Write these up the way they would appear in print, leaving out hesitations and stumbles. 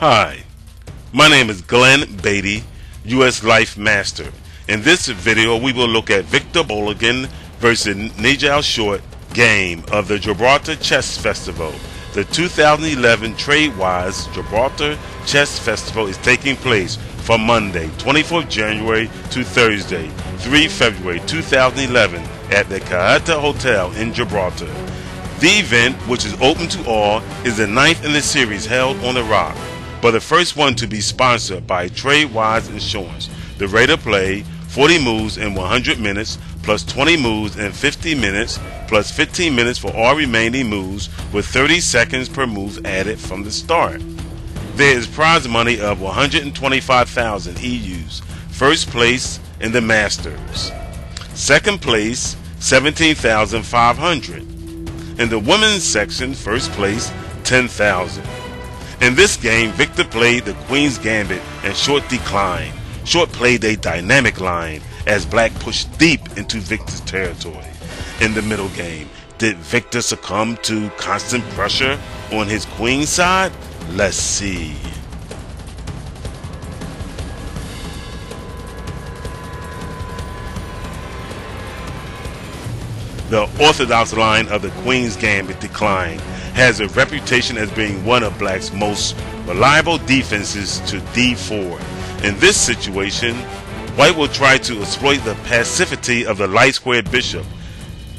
Hi, my name is Glenn Beatty, U.S. Life Master. In this video, we will look at Victor Bologan versus Nigel short game of the Gibraltar Chess Festival. The 2011 Tradewise Gibraltar Chess Festival is taking place from Monday, 24th January to Thursday, 3 February 2011 at the Gibraltar Hotel in Gibraltar. The event, which is open to all, is the 9th in the series held on the Rock, but the first one to be sponsored by Tradewise Insurance. The rate of play, 40 moves in 100 minutes, plus 20 moves in 50 minutes, plus 15 minutes for all remaining moves, with 30 seconds per move added from the start. There is prize money of 125,000 EUs. First place in the Masters. Second place, 17,500. In the women's section, first place, 10,000. In this game, Victor played the Queen's Gambit and Short declined. Short played a dynamic line as Black pushed deep into Victor's territory. In the middle game, did Victor succumb to constant pressure on his Queen side? Let's see. The orthodox line of the Queen's Gambit decline has a reputation as being one of Black's most reliable defenses to d4. In this situation, White will try to exploit the passivity of the light squared bishop,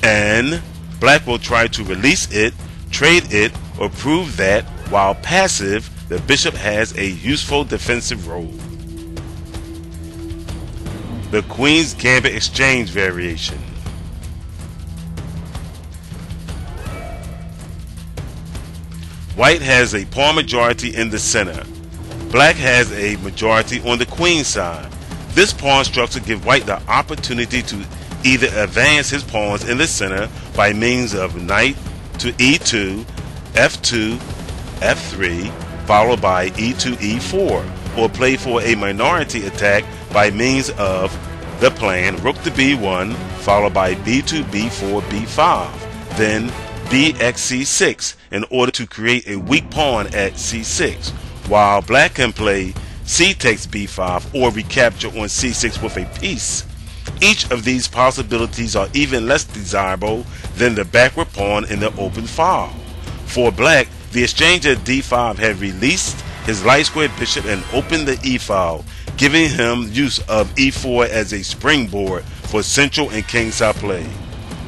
and Black will try to release it, trade it, or prove that, while passive, the bishop has a useful defensive role. The Queen's Gambit exchange variation. White has a pawn majority in the center. Black has a majority on the Queen side. This pawn structure gives White the opportunity to either advance his pawns in the center by means of knight to e2, f2, f3, followed by e2, e4, or play for a minority attack by means of the plan rook to b1, followed by b2, b4, b5, then bxc6 in order to create a weak pawn at c6, while Black can play c takes b5 or recapture on c6 with a piece. Each of these possibilities are even less desirable than the backward pawn in the open file. For Black, the exchange at d5 had released his light squared bishop and opened the e file, giving him use of e4 as a springboard for central and kingside play.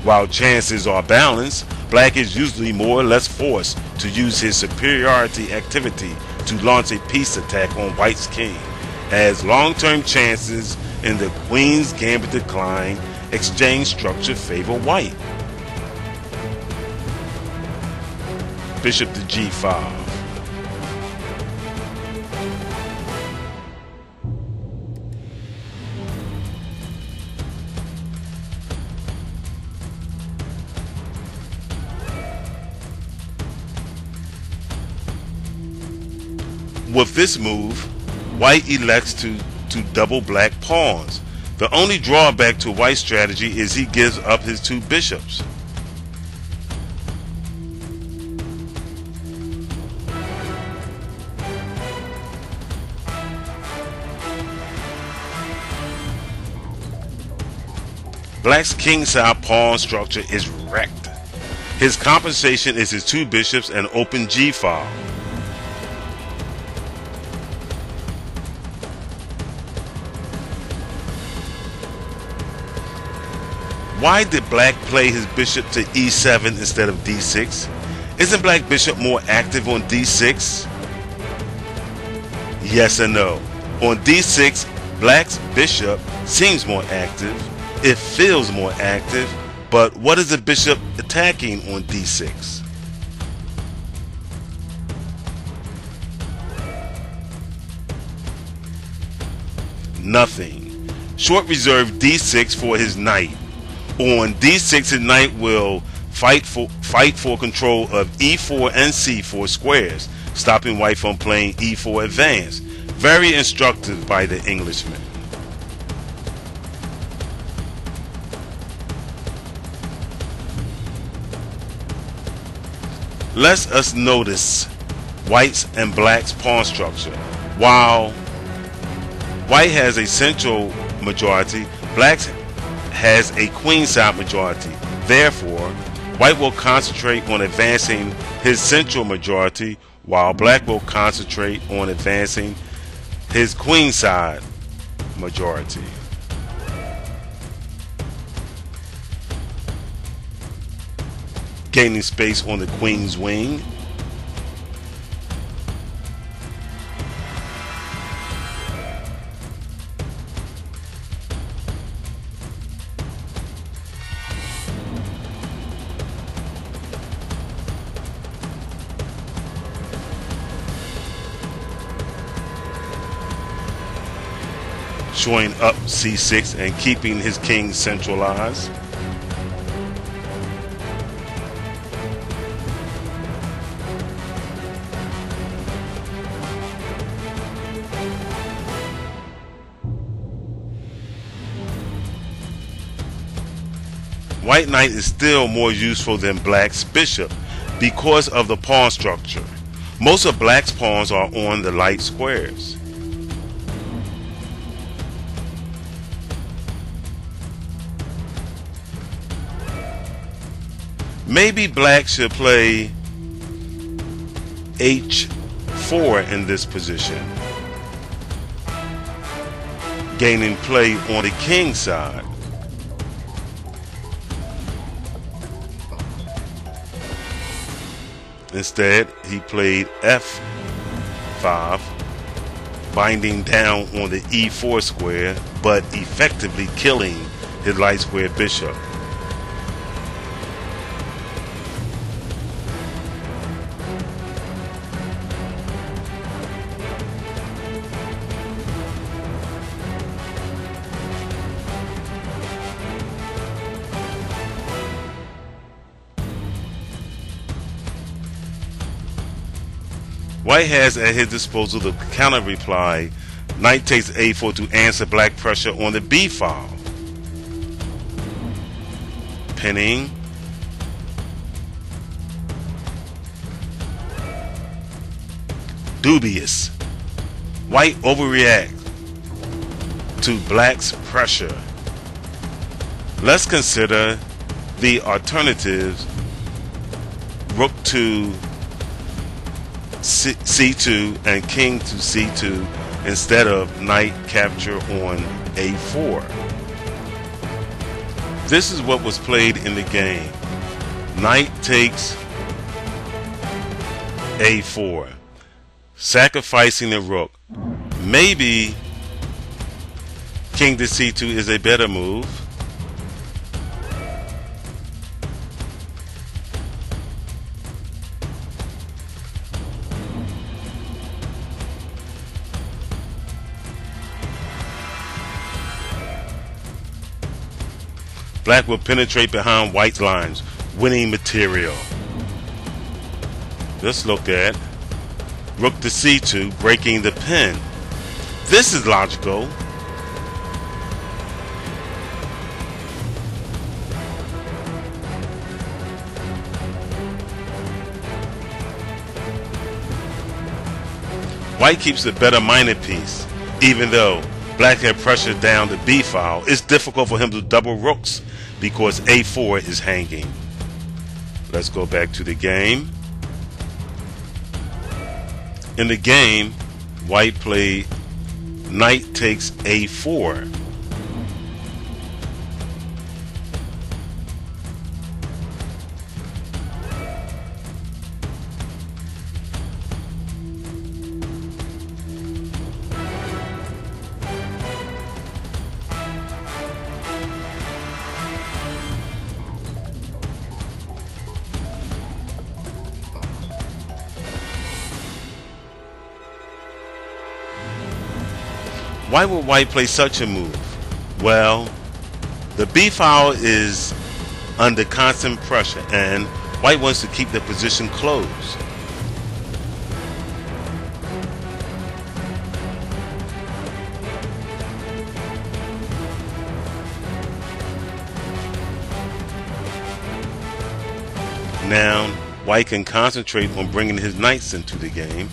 While chances are balanced, Black is usually more or less forced to use his superiority activity to launch a peace attack on White's king, as long-term chances in the Queen's Gambit decline exchange structure favor White. Bishop to g5. With this move, White elects to double Black pawns. The only drawback to White's strategy is he gives up his two bishops. Black's kingside pawn structure is wrecked. His compensation is his two bishops and open g-file. Why did Black play his bishop to e7 instead of d6? Isn't Black bishop more active on d6? Yes and no. On d6, Black's bishop seems more active. It feels more active, but what is the bishop attacking on d6? Nothing. Short reserved d6 for his knight. On d6, his knight will fight for control of e4 and c4 squares, stopping White from playing e4 advance. Very instructive by the Englishman. Let us notice White's and Black's pawn structure. While White has a central majority, Black has a queenside majority. Therefore, White will concentrate on advancing his central majority, while Black will concentrate on advancing his queenside majority. Gaining space on the queen's wing. Showing up c6 and keeping his king centralized. White knight is still more useful than Black's bishop because of the pawn structure. Most of Black's pawns are on the light squares. Maybe Black should play h4 in this position, gaining play on the king side. Instead, he played f5, binding down on the e4 square, but effectively killing his light square bishop. White has at his disposal the counter reply, knight takes a4 to answer Black pressure on the b file. Pinning. Dubious. White overreacts to Black's pressure. Let's consider the alternatives: rook to c2 and king to c2 instead of knight capture on a4. This is what was played in the game. Knight takes a4, sacrificing the rook. Maybe king to c2 is a better move. Black will penetrate behind White's lines, winning material. Let's look at rook to c2, breaking the pin. This is logical. White keeps the better minded piece, even though Black had pressure down the b file. It's difficult for him to double rooks because a4 is hanging. Let's go back to the game. In the game, White played knight takes a4. Why would White play such a move? Well, the b file is under constant pressure and White wants to keep the position closed. Now, White can concentrate on bringing his knights into the game.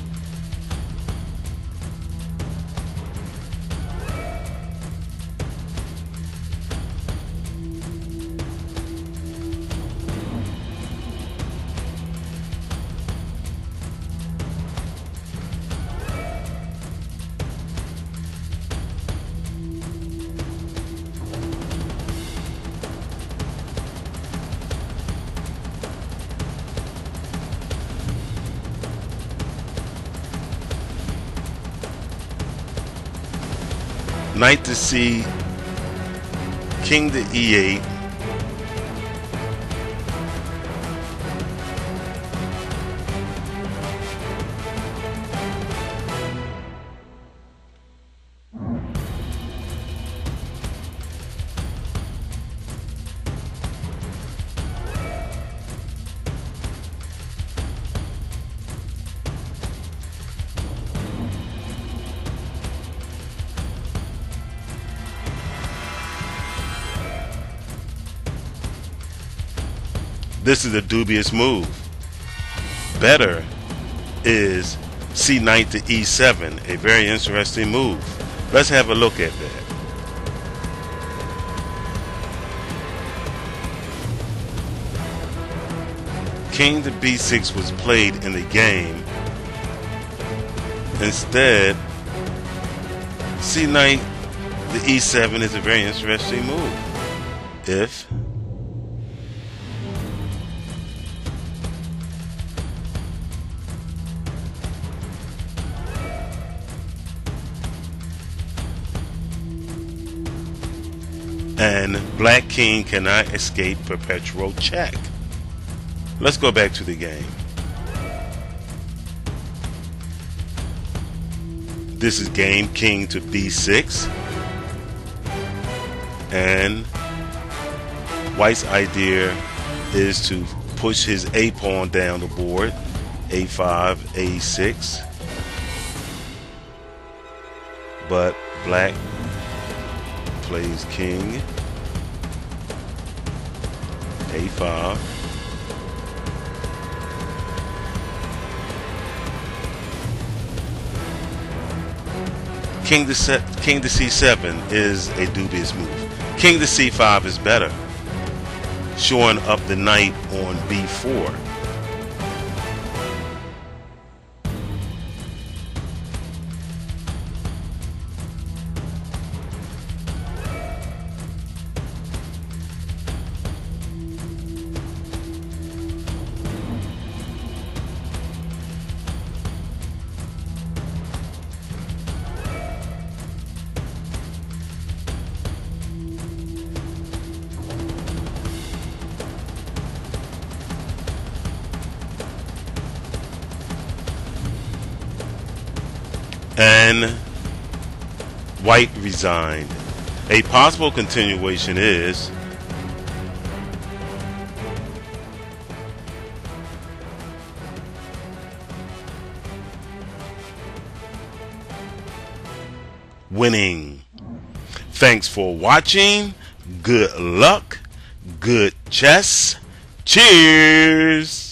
Knight to C, king to E8. This is a dubious move. Better is C knight to E7, a very interesting move. Let's have a look at that. King to B6 was played in the game. Instead, C knight to E7 is a very interesting move. If and black king cannot escape perpetual check. Let's go back to the game. This is game king to B6, and white's idea is to push his A pawn down the board. A5, A6, but black plays king, A5, king to C7 is a dubious move. King to C5 is better, showing up the knight on B4. And white resigned. A possible continuation is winning. Thanks for watching. Good luck. Good chess. Cheers.